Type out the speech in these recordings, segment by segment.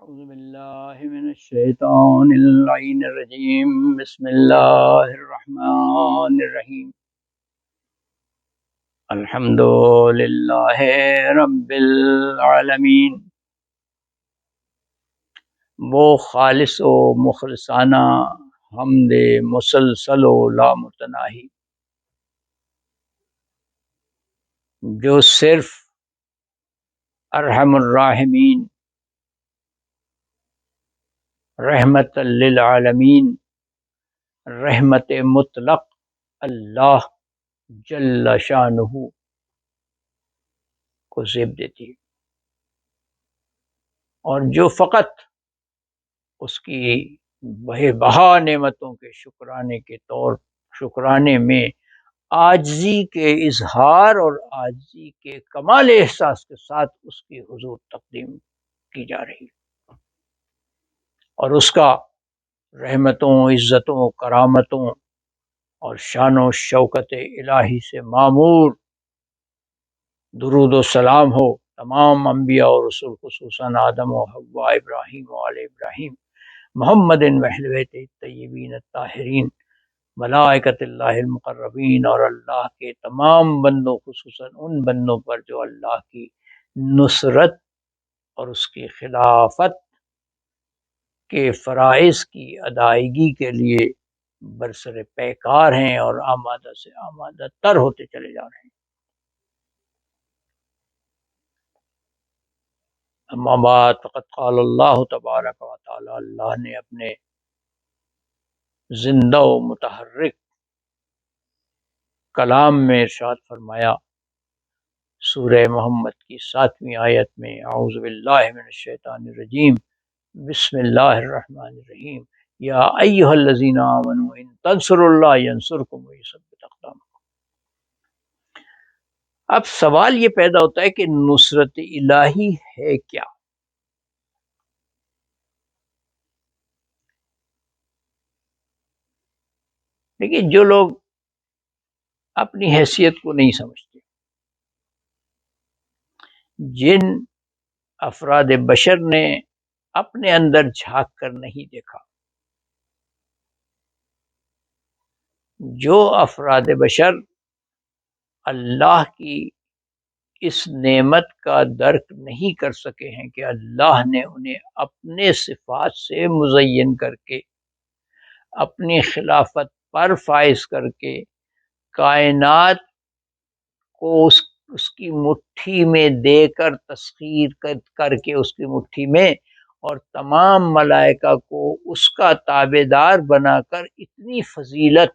أعوذ بالله من الشيطان اللعين الرجيم بسم الله الرحمن الرحيم الحمد لله رب العالمین۔ وہ خالص و مخلصانہ حمد مسلسل و لامتناہی جو صرف ارحم الراحمین رحمت للعالمین رحمت مطلق اللہ جل شانہ کو زیب دیتی ہے، اور جو فقط اس کی بے بہا نعمتوں کے شکرانے میں عاجزی کے اظہار اور عاجزی کے کمال احساس کے ساتھ اس کی حضور تقدیم کی جا رہی ہے، اور اس کا رحمتوں، عزتوں، کرامتوں اور شان و شوکت الہی سے معمور درود و سلام ہو تمام انبیاء اور رسول، خصوصاً آدم و حوا، ابراہیم و آل ابراہیم، محمد و اہل بیت الطیبین الطاہرین، ملائکۃ اللہ المقربین، اور اللہ کے تمام بندوں، خصوصاً ان بندوں پر جو اللہ کی نصرت اور اس کی خلافت کے فرائض کی ادائیگی کے لیے برسر پیکار ہیں اور آمادہ سے آمادہ تر ہوتے چلے جا رہے ہیں۔ اما بعد فقد قال اللہ تبارک و تعالی، اللہ نے اپنے زندہ و متحرک کلام میں ارشاد فرمایا سورہ محمد کی 7ویں آیت میں، اعوذ باللہ من الشیطان الرجیم، بسم اللہ الرحمن الرحیم، یا ایہا الذین آمنوا ان تنصروا اللہ ینصرکم ویثبت اقدامکم۔ اب سوال یہ پیدا ہوتا ہے کہ نصرت الہی ہے کیا؟ لیکن جو لوگ اپنی حیثیت کو نہیں سمجھتے، جن افراد بشر نے اپنے اندر جھانک کر نہیں دیکھا، جو افراد بشر اللہ کی اس نعمت کا درک نہیں کر سکے ہیں کہ اللہ نے انہیں اپنے صفات سے مزین کر کے، اپنی خلافت پر فائز کر کے، کائنات کو اس کی مٹھی میں دے کر، تسخیر کر کے اس کی مٹھی میں، اور تمام ملائکہ کو اس کا تابع دار بنا کر اتنی فضیلت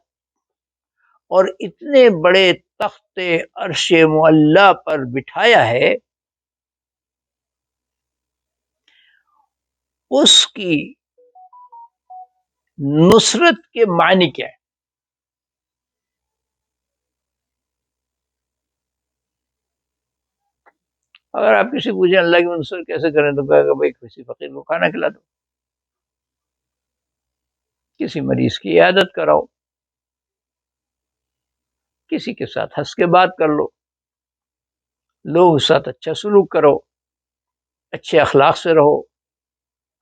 اور اتنے بڑے تخت عرش معلی پر بٹھایا ہے، اس کی نصرت کے معنی کیا ہے؟ اگر آپ کسی پوچھیں اللہ کی نصرت کیسے کریں تو کہے گا بھائی کسی فقیر کو کھانا کھلا دو، کسی مریض کی عیادت کراؤ، کسی کے ساتھ ہنس کے بات کر لو، لوگوں کے ساتھ اچھا سلوک کرو، اچھے اخلاق سے رہو،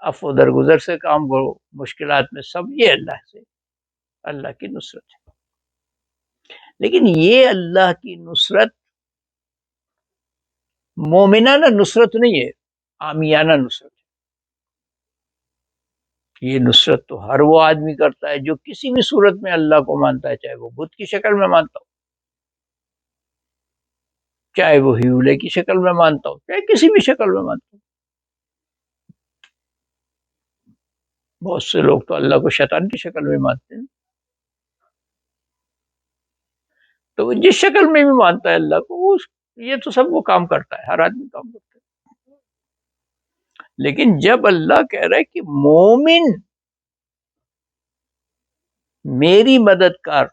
عفو درگزر سے کام کرو، مشکلات میں سب، یہ اللہ کی نصرت ہے۔ لیکن یہ اللہ کی نصرت مومنانہ نصرت نہیں ہے، عامیانہ نصرت ہے۔ یہ نصرت تو ہر وہ آدمی کرتا ہے جو کسی بھی صورت میں اللہ کو مانتا ہے، چاہے وہ بت کی شکل میں مانتا ہو، چاہے وہ ہیولے کی شکل میں مانتا ہو، چاہے کسی بھی شکل میں مانتا ہو۔ بہت سے لوگ تو اللہ کو شیطان کی شکل میں مانتے ہیں، تو وہ جس شکل میں بھی مانتا ہے اللہ کو، یہ تو سب وہ کام کرتا ہے، ہر آدمی کام کرتا ہے۔ لیکن جب اللہ کہہ رہا ہے کہ مومن میری مدد کر،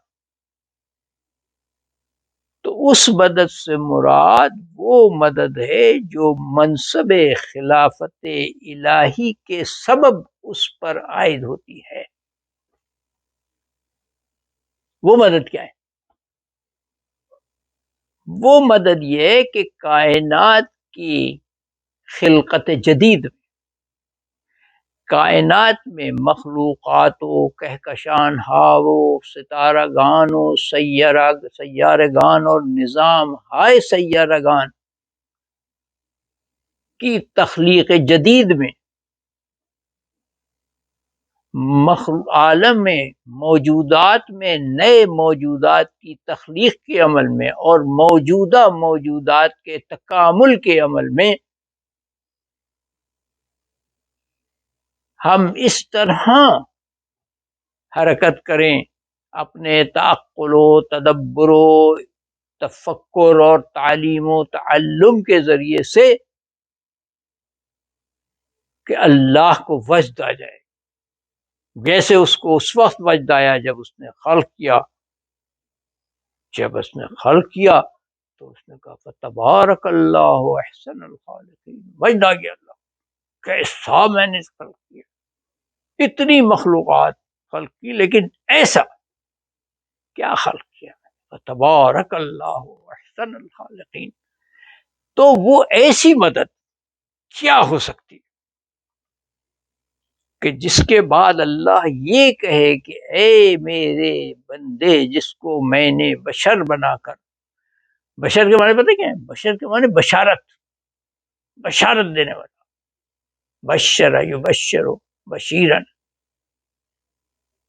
تو اس مدد سے مراد وہ مدد ہے جو منصب خلافت الہی کے سبب اس پر عائد ہوتی ہے۔ وہ مدد کیا ہے؟ وہ مدد یہ کہ کائنات کی خلقت جدید میں کائنات میں مخلوقات و کہکشان ہاو ستارہ گان و سیارگان اور نظام ہائے سیارگان کی تخلیق جدید میں، عالم میں موجودات میں نئے موجودات کی تخلیق کے عمل میں اور موجودہ موجودات کے تکامل کے عمل میں ہم اس طرح حرکت کریں اپنے تعقل و تدبر و تفکر اور تعلیم و تعلم کے ذریعے سے کہ اللہ کو وجد آ جائے، جیسے اس کو اس وقت وجد آیا جب اس نے خلق کیا تو اس نے کہا فتبارک اللہ احسن الخالقین، وجد آ گیا اللہ کیسا میں نے خلق کیا، اتنی مخلوقات خلق کی لیکن ایسا کیا خلق کیا، فتبارک اللہ احسن الخالقین۔ تو وہ ایسی مدد کیا ہو سکتی کہ جس کے بعد اللہ یہ کہے کہ اے میرے بندے جس کو میں نے بشر بنا کر، بشر کے معنی پتہ کیا ہے؟ بشر کے معنی بشارت دینے والا، بشر یبشر بشیرن،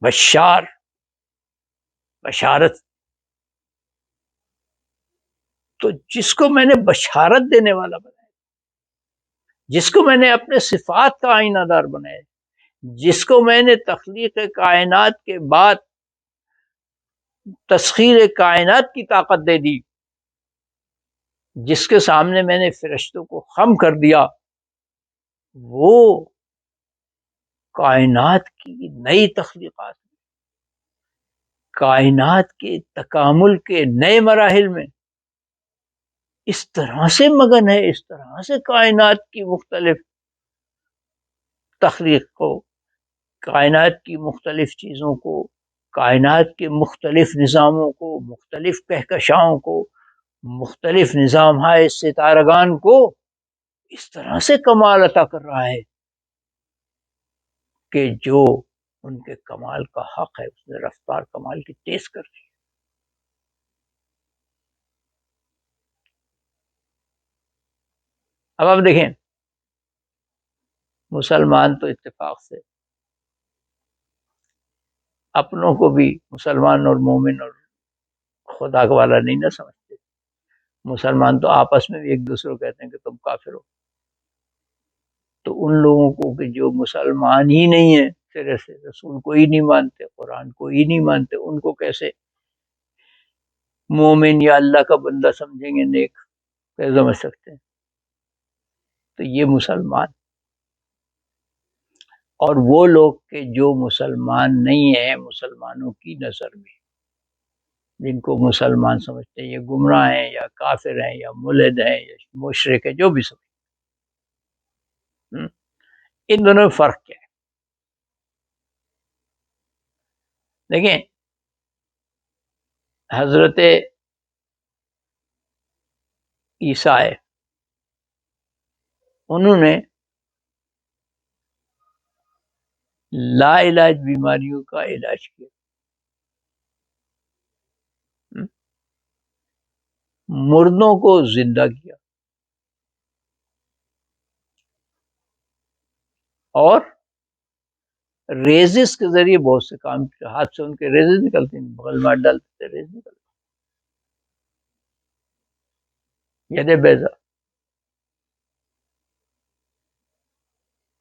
بشار بشارت، تو جس کو میں نے بشارت دینے والا بنایا، جس کو میں نے اپنے صفات کا آئینہ دار بنایا، جس کو میں نے تخلیق کائنات کے بعد تسخیر کائنات کی طاقت دے دی، جس کے سامنے میں نے فرشتوں کو خم کر دیا، وہ کائنات کی نئی تخلیقات، کائنات کے تکامل کے نئے مراحل میں اس طرح سے مگن ہے، اس طرح سے کائنات کی مختلف تخلیق کو، کائنات کی مختلف چیزوں کو، کائنات کے مختلف نظاموں کو، مختلف کہکشاؤں کو، مختلف نظام ہائے ستارگان کو اس طرح سے کمال عطا کر رہا ہے کہ جو ان کے کمال کا حق ہے اس نے رفتار کمال کی تیز کر دی۔ اب آپ دیکھیں، مسلمان تو اتفاق سے اپنوں کو بھی مسلمان اور مومن اور خدا کا والا نہیں نہ سمجھتے، مسلمان تو آپس میں بھی ایک دوسرے کو کہتے ہیں کہ تم کافر ہو، تو ان لوگوں کو کہ جو مسلمان ہی نہیں ہیں، سرے سے رسول کو ہی نہیں مانتے، قرآن کو ہی نہیں مانتے، ان کو کیسے مومن یا اللہ کا بندہ سمجھیں گے، نیک کیسے سمجھ سکتے ہیں؟ تو یہ مسلمان اور وہ لوگ کہ جو مسلمان نہیں ہیں، مسلمانوں کی نظر میں جن کو مسلمان سمجھتے ہیں، یہ گمراہ ہیں یا کافر ہیں یا ملحد ہیں یا مشرک ہیں، جو بھی سمجھتے، ان دونوں میں فرق کیا ہے؟ دیکھیں، حضرت عیسیٰ ہے، انہوں نے لا علاج بیماریوں کا علاج کیا، مردوں کو زندہ کیا، اور ریزس کے ذریعے بہت سے کام کیا، ہاتھ سے ان کے ریزس نکلتے ہیں، بغل مار ڈالتے تھے، ریز نکلتے، ید بیضا،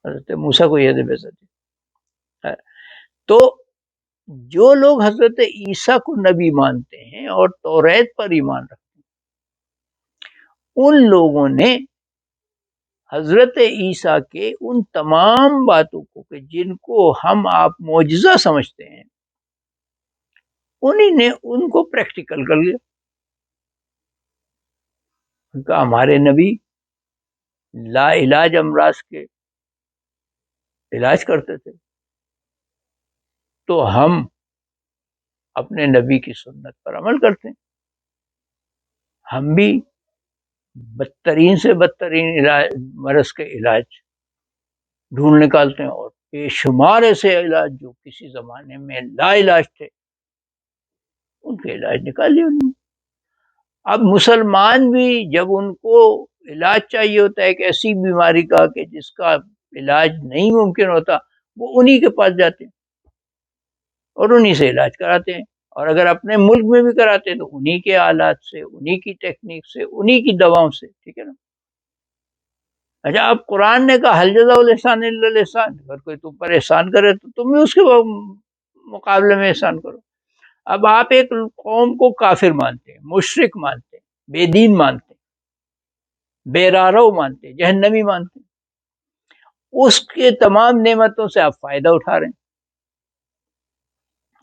حضرت موسیٰ کو ید بیضا دی۔ تو جو لوگ حضرت عیسیٰ کو نبی مانتے ہیں اور توریت پر ایمان رکھتے ہیں، ان لوگوں نے حضرت عیسیٰ کے ان تمام باتوں کو کہ جن کو ہم آپ معجزہ سمجھتے ہیں، انہی نے ان کو پریکٹیکل کر لیا۔ ان کا ہمارے نبی لا علاج امراض کے علاج کرتے تھے، تو ہم اپنے نبی کی سنت پر عمل کرتے ہیں، ہم بھی بدترین سے بدترین مرض کے علاج ڈھونڈ نکالتے ہیں اور بے شمار ایسے علاج جو کسی زمانے میں لا علاج تھے، ان کے علاج نکال لیے انہوں نے۔ اب مسلمان بھی جب ان کو علاج چاہیے ہوتا ہے ایک ایسی بیماری کا کہ جس کا علاج نہیں ممکن ہوتا، وہ انہی کے پاس جاتے ہیں اور انہی سے علاج کراتے ہیں، اور اگر اپنے ملک میں بھی کراتے ہیں تو انہی کے آلات سے، انہی کی ٹیکنیک سے، انہی کی دواؤں سے، ٹھیک ہے نا۔ اچھا، اب قرآن نے کہا حل جزاء الاحسان الا الاحسان، اگر کوئی تم پر احسان کرے تو تم بھی اس کے مقابلے میں احسان کرو۔ اب آپ ایک قوم کو کافر مانتے ہیں، مشرک مانتے ہیں، بے دین مانتے ہیں، بے راہ مانتے ہیں، جہنمی مانتے ہیں، اس کے تمام نعمتوں سے آپ فائدہ اٹھا رہے ہیں،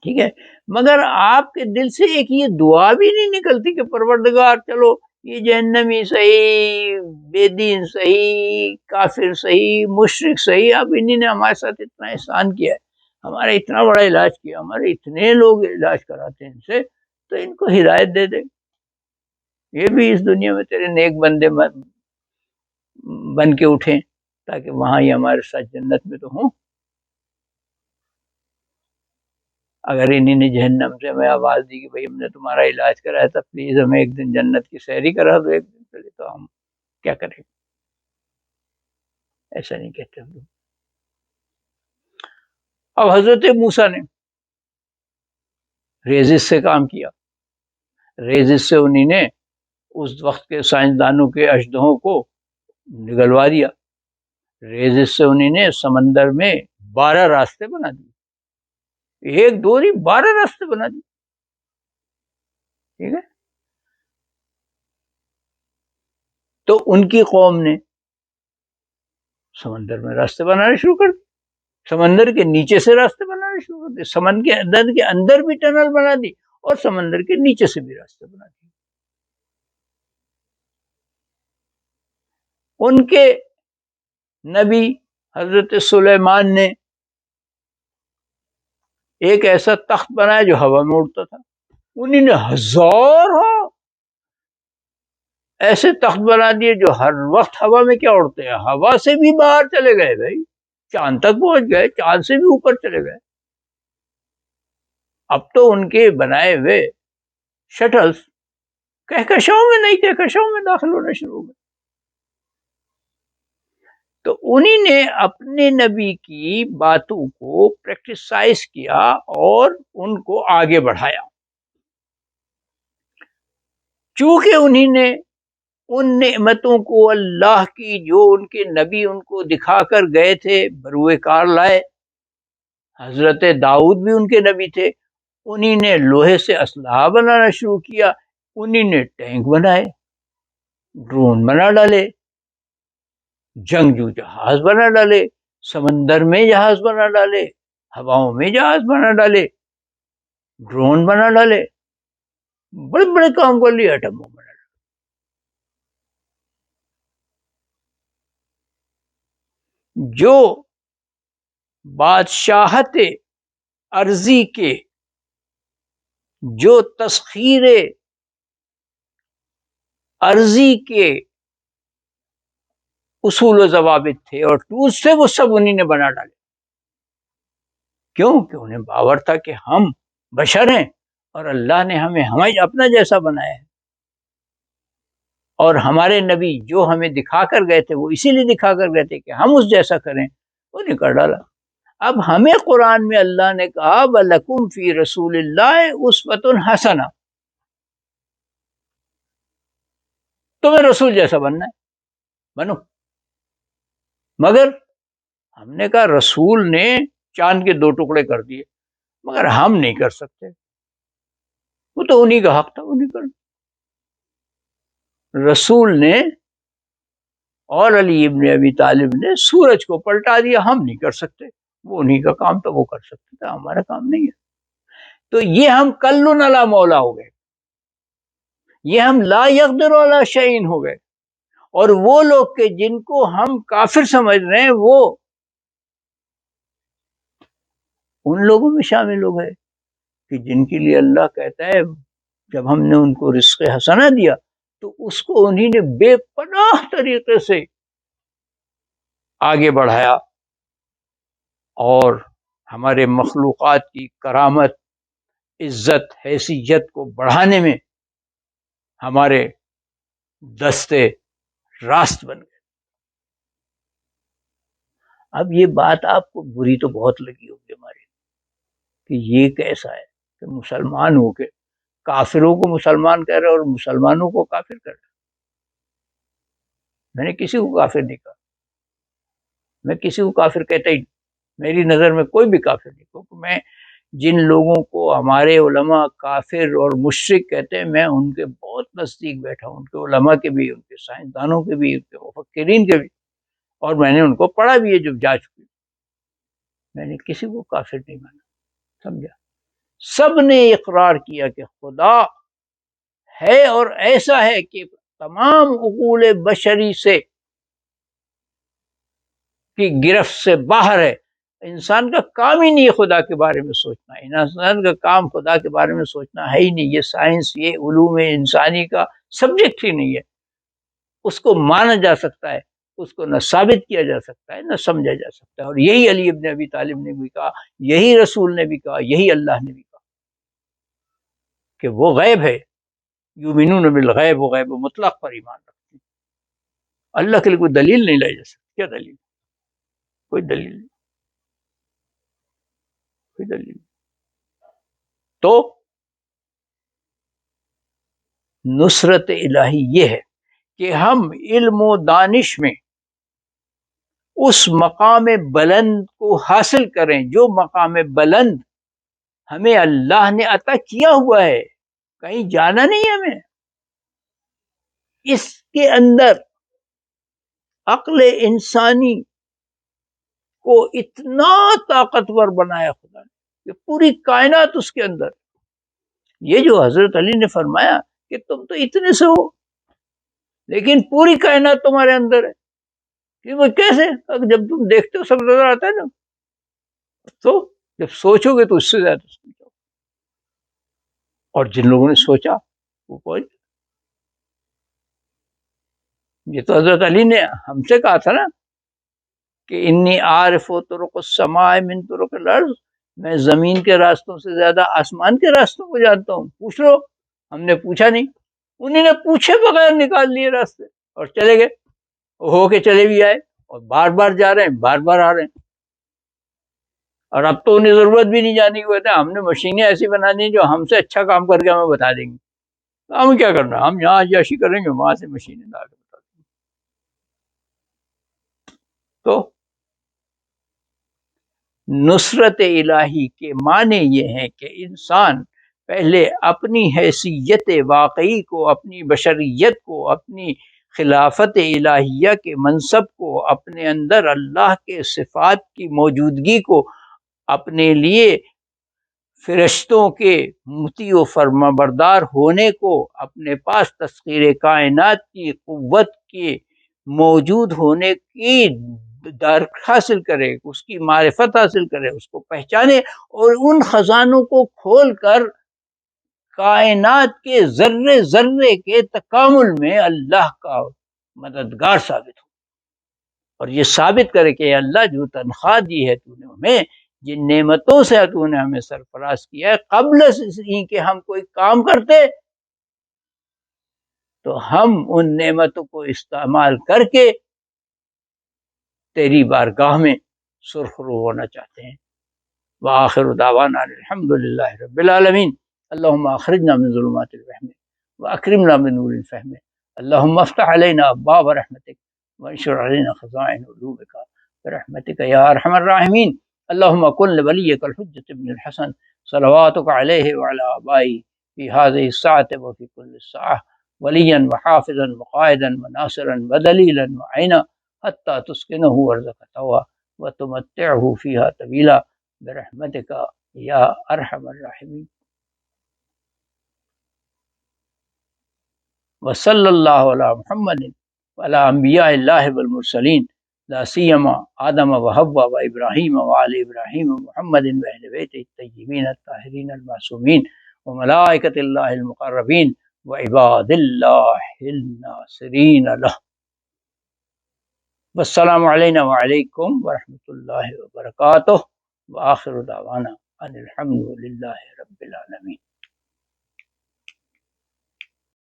ٹھیک ہے، مگر آپ کے دل سے ایک یہ دعا بھی نہیں نکلتی کہ پروردگار چلو یہ جہنمی صحیح، بے دین صحیح، کافر صحیح، مشرک صحیح، اب انہی نے ہمارے ساتھ اتنا احسان کیا ہے، ہمارا اتنا بڑا علاج کیا، ہمارے اتنے لوگ علاج کراتے ہیں ان سے، تو ان کو ہدایت دے دے، یہ بھی اس دنیا میں تیرے نیک بندے بن کے اٹھیں تاکہ وہاں یہ ہمارے ساتھ جنت میں تو ہوں۔ اگر انہی نے جہنم سے ہمیں آواز دی کہ بھئی ہم نے تمہارا علاج کرایا تھا، پلیز ہمیں ایک دن جنت کی سیری کرا دو ایک دن کے لیے، تو ہم کیا کریں؟ ایسا نہیں کہتے ہم لوگ۔ اب حضرت موسیٰ نے ریزس سے کام کیا، ریزس سے انہی نے اس وقت کے سائنسدانوں کے اژدہوں کو نگلوا دیا، ریزس سے انہی نے سمندر میں 12 راستے بنا دیے، ایک دو نہیں 12 راستے بنا دیے، ٹھیک ہے۔ تو ان کی قوم نے سمندر میں راستے بنانے شروع کر دیے، سمندر کے نیچے سے راستے بنانے شروع کر دیے، سمندر کے اندر بھی ٹنل بنا دی اور سمندر کے نیچے سے بھی راستے بنا دیے۔ ان کے نبی حضرت سلیمان نے ایک ایسا تخت بنایا جو ہوا میں اڑتا تھا، انہی نے ہزاروں ایسے تخت بنا دیے جو ہر وقت ہوا میں کیا اڑتے ہیں، ہوا سے بھی باہر چلے گئے، بھائی چاند تک پہنچ گئے، چاند سے بھی اوپر چلے گئے۔ اب تو ان کے بنائے ہوئے شٹلز کہکشاؤں میں نئی کہکشاؤں میں داخل ہونا شروع ہو گئے۔ تو انہی نے اپنے نبی کی باتوں کو پریکٹیسائز کیا اور ان کو آگے بڑھایا، چونکہ انہی نے ان نعمتوں کو اللہ کی جو ان کے نبی ان کو دکھا کر گئے تھے بروئے کار لائے۔ حضرت داؤد بھی ان کے نبی تھے، انہی نے لوہے سے اسلحہ بنانا شروع کیا، انہی نے ٹینک بنائے، ڈرون بنا ڈالے، جنگجو جہاز بنا ڈالے، سمندر میں جہاز بنا ڈالے، ہواؤں میں جہاز بنا ڈالے، ڈرون بنا ڈالے، بڑے بڑے کام کر لیے، ایٹم بم بنا ڈالے۔ جو بادشاہت ارضی کے جو تسخیر ارضی کے اصول و ضوابط تھے اور ٹولز تھے، وہ سب انہی نے بنا ڈالے۔ کیوں کہ انہیں باور تھا کہ ہم بشر ہیں اور اللہ نے ہمیں اپنا جیسا بنایا ہے، اور ہمارے نبی جو ہمیں دکھا کر گئے تھے وہ اسی لیے دکھا کر گئے تھے کہ ہم اس جیسا کریں، انہیں کر ڈالا۔ اب ہمیں قرآن میں اللہ نے کہا وَلَكُمْ فِي رَسُولِ اللَّهِ أُسْوَةٌ حَسَنَةٌ، تمہیں رسول جیسا بننا ہے بنو، مگر ہم نے کہا رسول نے چاند کے 2 ٹکڑے کر دیے، مگر ہم نہیں کر سکتے، وہ تو انہی کا حق تھا، انہی کر۔ رسول نے اور علی ابن ابی طالب نے سورج کو پلٹا دیا، ہم نہیں کر سکتے، وہ انہی کا کام تھا، وہ کر سکتے تھا، ہمارا کام نہیں ہے۔ تو یہ ہم کلن علی مولا ہو گئے، یہ ہم لا یقدر علی شیء ہو گئے، اور وہ لوگ کہ جن کو ہم کافر سمجھ رہے ہیں وہ ان لوگوں میں شامل ہو گئے کہ جن کے لیے اللہ کہتا ہے جب ہم نے ان کو رزق حسنہ دیا تو اس کو انہی نے بے پناہ طریقے سے آگے بڑھایا، اور ہمارے مخلوقات کی کرامت، عزت، حیثیت کو بڑھانے میں ہمارے دستے راست بن گئے۔ اب یہ بات آپ کو بری تو بہت لگی ہوگی ہمارے، کہ یہ کیسا ہے کہ مسلمان ہو کے کافروں کو مسلمان کہہ رہے اور مسلمانوں کو کافر کہہ رہے۔ میں نے کسی کو کافر نہیں کہا، میں کسی کو کافر کہتا ہی نہیں، میری نظر میں کوئی بھی کافر نہیں، کیونکہ میں جن لوگوں کو ہمارے علماء کافر اور مشرک کہتے ہیں میں ان کے بہت نزدیک بیٹھا ہوں، ان کے علماء کے بھی، ان کے سائنسدانوں کے بھی، ان کے مفکرین کے بھی، اور میں نے ان کو پڑھا بھی ہے جو جا چکے۔ میں نے کسی کو کافر نہیں مانا، سمجھا؟ سب نے اقرار کیا کہ خدا ہے اور ایسا ہے کہ تمام عقول بشری سے کی گرفت سے باہر ہے۔ انسان کا کام ہی نہیں ہے خدا کے بارے میں سوچنا، انسان کا کام خدا کے بارے میں سوچنا ہے ہی نہیں، یہ سائنس، یہ علوم انسانی کا سبجیکٹ ہی نہیں ہے۔ اس کو مانا جا سکتا ہے، اس کو نہ ثابت کیا جا سکتا ہے نہ سمجھا جا سکتا ہے، اور یہی علی ابن ابی طالب نے بھی کہا، یہی رسول نے بھی کہا، یہی اللہ نے بھی کہا کہ وہ غیب ہے، یؤمنون بالغیب، وہ غیب مطلق پر ایمان رکھتے ہیں۔ اللہ کے لیے کوئی دلیل نہیں لائی جا سکتی، کیا دلیل؟ کوئی دلیل نہیں، کوئی دلیل نہیں۔ تو نصرت الہی یہ ہے کہ ہم علم و دانش میں اس مقام بلند کو حاصل کریں جو مقام بلند ہمیں اللہ نے عطا کیا ہوا ہے، کہیں جانا نہیں ہے ہمیں۔ اس کے اندر عقل انسانی کو اتنا طاقتور بنایا خدا نے کہ پوری کائنات اس کے اندر۔ یہ جو حضرت علی نے فرمایا کہ تم تو اتنے سے ہو لیکن پوری کائنات تمہارے اندر ہے، کہ وہ کیسے؟ جب تم دیکھتے ہو سب نظر آتا ہے نا، تو جب سوچو گے تو اس سے زیادہ سوچو، اور جن لوگوں نے سوچا وہ پہنچ۔ یہ تو حضرت علی نے ہم سے کہا تھا نا کہ انی عارف طرق السماء من طرق الارض، میں زمین کے راستوں سے زیادہ آسمان کے راستوں کو جانتا ہوں، پوچھ لو۔ ہم نے پوچھا نہیں، انہیں نے پوچھے بغیر نکال لیے راستے اور چلے گئے، ہو کے چلے بھی آئے، اور بار بار جا رہے ہیں، بار بار آ رہے ہیں، اور اب تو انہیں ضرورت بھی نہیں جانے کی، ہوتا ہے ہم نے مشینیں ایسی بنا دی جو ہم سے اچھا کام کر کے ہمیں بتا دیں گی، ہم کیا کرنا، ہم یہاں عیاشی کریں گے، وہاں سے مشینیں لا کے بتا دیں گے۔ تو نصرت الہی کے معنی یہ ہیں کہ انسان پہلے اپنی حیثیت واقعی کو، اپنی بشریت کو، اپنی خلافت الہیہ کے منصب کو، اپنے اندر اللہ کے صفات کی موجودگی کو، اپنے لیے فرشتوں کے مطیع و فرما بردار ہونے کو، اپنے پاس تسخیر کائنات کی قوت کے موجود ہونے کی درک حاصل کرے، اس کی معرفت حاصل کرے، اس کو پہچانے، اور ان خزانوں کو کھول کر کائنات کے ذرے ذرے کے تکامل میں اللہ کا مددگار ثابت ہو، اور یہ ثابت کرے کہ اللہ جو تنخواہ دی ہے تو نے ہمیں، جن نعمتوں سے تو نے ہمیں سرفراز کیا ہے، قبل اس کہ ہم کوئی کام کرتے تو ہم ان نعمتوں کو استعمال کر کے تیری بارگاہ میں سرخرو ہونا چاہتے ہیں۔ وآخر دعوانا الحمد للہ رب العالمین۔ اللہم اخرجنا من ظلمات الوہم واکرمنا من نور الفہم، اللہم افتح علینا ابواب رحمتک وانشر علینا خزائن علومک برحمتک یا ارحم الراحمین۔ اللہم کن لولیک الحجۃ ابن الحسن صلواتک علیہ وعلی آبائہ فی هذه الساعة وفی کل ساعة ولیا وحافظا وقائدا وناصرا ودلیلا وعینا حتی تسکنہ ارضک طوعا وتمتعہ فیہا طویلا برحمتک یا ارحم الراحمین۔ وصلی اللہ علی محمد وعلی انبیاء اللہ والمرسلین، لا سیما آدم و حوا و ابراہیم و آل ابراہیم و محمد و اہل بیت الطیبین الطاہرین المعصومین و ملائکۃ اللہ المقربین و عباد اللہ الناصرین لہ۔ والسلام علینا وعلیکم ورحمۃ اللہ وبرکاتہ، وآخر دعوانا ان الحمد للہ رب العالمین۔